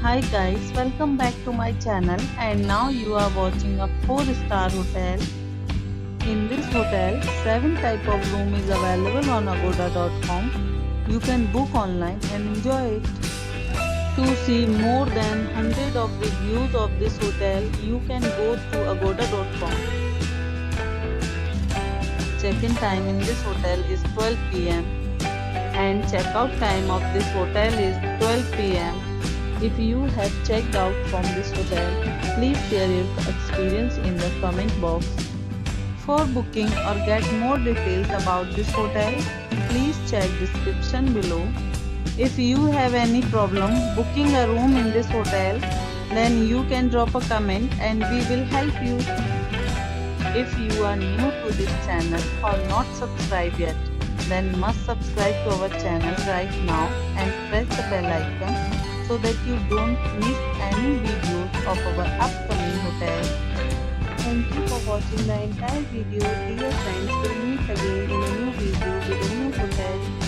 Hi guys, welcome back to my channel, and now you are watching a 4-star hotel. In this hotel, 7 type of room is available on agoda.com. You can book online and enjoy it. To see more than 100 of reviews of this hotel, you can go to agoda.com. Check-in time in this hotel is 12 p.m. and check-out time of this hotel is 12 p.m. If you have checked out from this hotel, please share your experience in the comment box. For booking or get more details about this hotel, please check description below. If you have any problem booking a room in this hotel, then you can drop a comment and we will help you. If you are new to this channel or not subscribed yet, then must subscribe to our channel right now and press the bell icon so that you don't miss any videos of our upcoming hotel. Thank you for watching the entire video. Dear friends, we'll meet again in a new video with a new hotel.